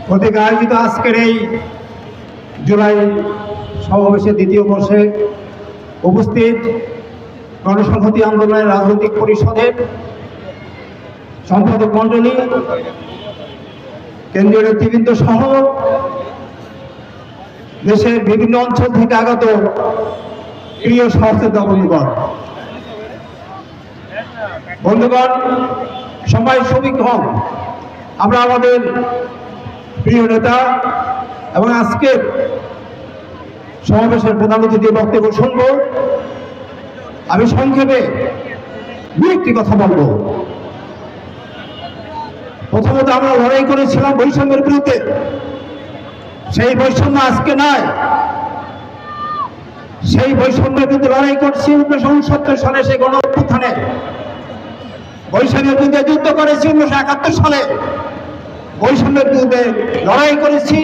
কর্তৃক আয়োজিত আজকের এই জুলাই সমাবেশের দ্বিতীয় বর্ষে উপস্থিত গণসংহতি আন্দোলনের রাজনৈতিক পরিষদের সম্পাদক মণ্ডলী, কেন্দ্রীয় নেতৃবৃন্দ সহ দেশের বিভিন্ন অঞ্চল থেকে আগত প্রিয় সহযোদ্ধা বন্ধুগণ, সবাই শ্রমিক হন। আমরা আমাদের প্রিয় নেতা এবং আজকের সমাবেশের প্রধান অতিথির বক্তব্য শুনব। আমি সংক্ষেপে দু একটি কথা বলবো। প্রথমত, আমরা লড়াই করেছিলাম বৈষম্যের বিরুদ্ধে। সেই বৈষম্য আজকে নয়, সেই বৈষম্যের বিরুদ্ধে লড়াই করছি 1969 সালে সেই গণ অভ্যুত্থানে। বৈষম্যের বিরুদ্ধে যুদ্ধ করেছি 1971 সালে। বৈষম্যের বিরুদ্ধে লড়াই করেছি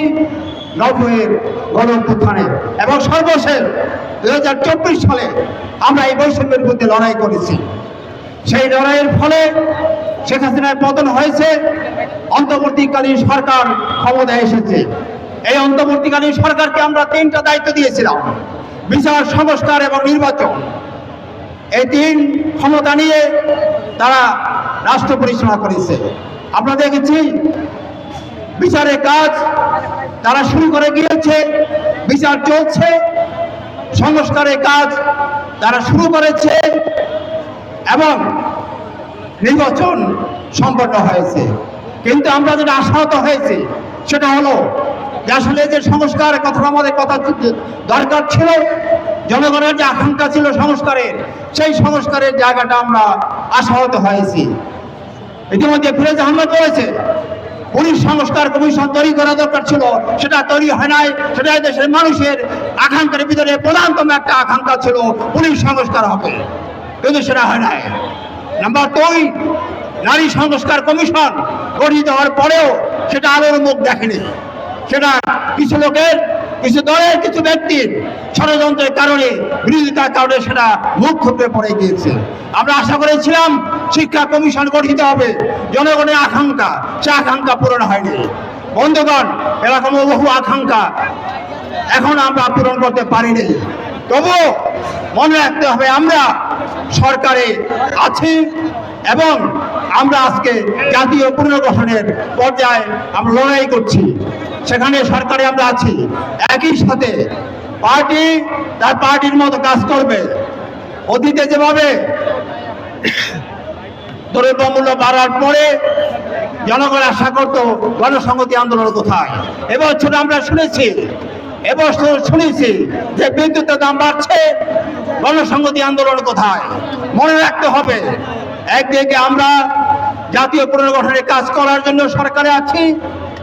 90-এর গণ অভ্যুত্থানে, এবং সর্বশেষ 2024 সালে আমরা এই বৈষম্যের বিরুদ্ধে লড়াই করেছি। সেই লড়াইয়ের ফলে শেখ হাসিনার পতন হয়েছে, অন্তর্বর্তীকালীন সরকার ক্ষমতায় এসেছে। এই অন্তর্বর্তীকালীন সরকারকে আমরা 3টা দায়িত্ব দিয়েছিলাম: বিচার, সংস্কার এবং নির্বাচন। এই 3 ক্ষমতা নিয়ে তারা রাষ্ট্র পরিচালনা করেছে। আমরা দেখেছি বিচারের কাজ তারা শুরু করে গিয়েছে, বিচার চলছে। সংস্কারের কাজ তারা শুরু করেছে এবং নির্বাচন সম্পন্ন হয়েছে। কিন্তু আমরা যেটা আশাহত হয়েছি সেটা হলো যে আসলে যে সংস্কারের কথা আমাদের কথা দরকার ছিল, জনগণের যে আকাঙ্ক্ষা ছিল সংস্কারের, সেই সংস্কারের জায়গাটা আমরা আশাহত হয়েছি। ইতিমধ্যে ফিরোজ আহমেদ বলেছে পুলিশ সংস্কার কমিশন তৈরি করা দরকার ছিল, সেটা তৈরি হয় নাই। সেটা দেশের মানুষের আকাঙ্ক্ষার ভিতরে প্রধানতম একটা আকাঙ্ক্ষা ছিল পুলিশ সংস্কার হবে, কিন্তু সেটা হয় নাই। নাম্বার 2, নারী সংস্কার কমিশন গঠিত হওয়ার পরেও সেটা আলোর মুখ দেখেনি। সেটা কিছু লোকের, কিছু দলের, কিছু ব্যক্তির ষড়যন্ত্রের কারণে, বিরোধিতার কারণে সেটা মুখ থুবড়ে পড়ে গিয়েছে। আমরা আশা করেছিলাম শিক্ষা কমিশন গঠিত হবে, জনগণের আকাঙ্ক্ষা, সে আকাঙ্ক্ষা পূরণ হয়নি। বন্ধুগণ, এরকম বহু আকাঙ্ক্ষা এখন আমরা পূরণ করতে পারিনি। তবুও মনে রাখতে হবে আমরা সরকারে আছি এবং আমরা আজকে জাতীয় পুনর্গঠনের পর্যায়ে আমরা লড়াই করছি। সেখানে সরকারে আমরা আছি। একই সাথে পার্টি তার পার্টির মতো কাজ করবে। অতীতে যেভাবে দ্রব্যমূল্য বাড়ার পরে জনগণ আশা করত গণসংহতি আন্দোলন কোথায়, এবছর আমরা শুনেছি যে বিদ্যুতের দাম বাড়ছে, গণসংহতি আন্দোলন কোথায়? মনে রাখতে হবে, একদিকে আমরা জাতীয় পুনর্গঠনের কাজ করার জন্য সরকারে আছি,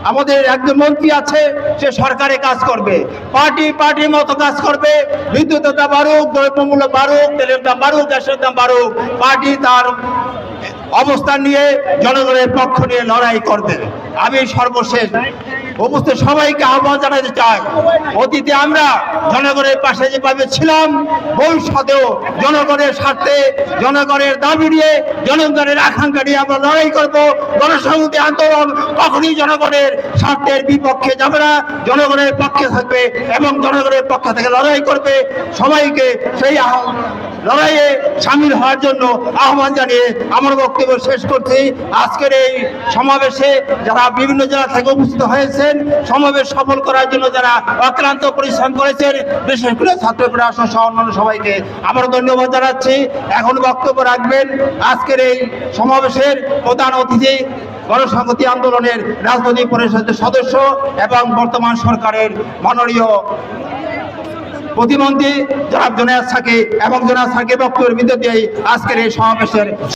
আমাদের একজন মন্ত্রী আছে, সে সরকারে কাজ করবে, পার্টির মতো কাজ করবে। বিদ্যুতের দাম বাড়ুক, দ্রব্যমূল্য বাড়ুক, তেলের দাম বাড়ুক, গ্যাসের দাম বাড়ুক, পার্টি তার অবস্থান নিয়ে জনগণের পক্ষ নিয়ে লড়াই করবে। আমি সর্বশেষ উপস্থিত সবাইকে আহ্বান জানাতে চাই, অতীতে আমরা জনগণের পাশে যেভাবে ছিলাম, ভবিষ্যতেও জনগণের স্বার্থে, জনগণের দাবি নিয়ে, জনগণের আকাঙ্ক্ষা নিয়ে আমরা লড়াই করব। গণসংহতি আন্দোলন কখনই জনগণের স্বার্থের বিপক্ষে যাবে না, জনগণের পক্ষে থাকবে এবং জনগণের পক্ষ থেকে লড়াই করবে। সবাইকে সেই লড়াইয়ে সামিল হওয়ার জন্য আহ্বান জানিয়ে আমার বক্তব্য শেষ করছি। আজকের এই সমাবেশে যারা বিভিন্ন জেলা থেকে উপস্থিত হয়েছেন, সমাবেশ সফল করার জন্য যারা অক্লান্ত পরিশ্রম করেছেন, বিশেষ করে ছাত্র প্রশাসন সহ অন্যান্য সবাইকে আবারও ধন্যবাদ জানাচ্ছি। এখন বক্তব্য রাখবেন আজকের এই সমাবেশের প্রধান অতিথি, গণসংহতি আন্দোলনের রাজনৈতিক পরিষদের সদস্য এবং বর্তমান সরকারের মাননীয় প্রতিমন্ত্রী জনাব জোনায়েদ সাকি, এবং জোনায়েদ সাকির বক্তব্যের ভিতর দিয়েই আজকের এই সমাবেশের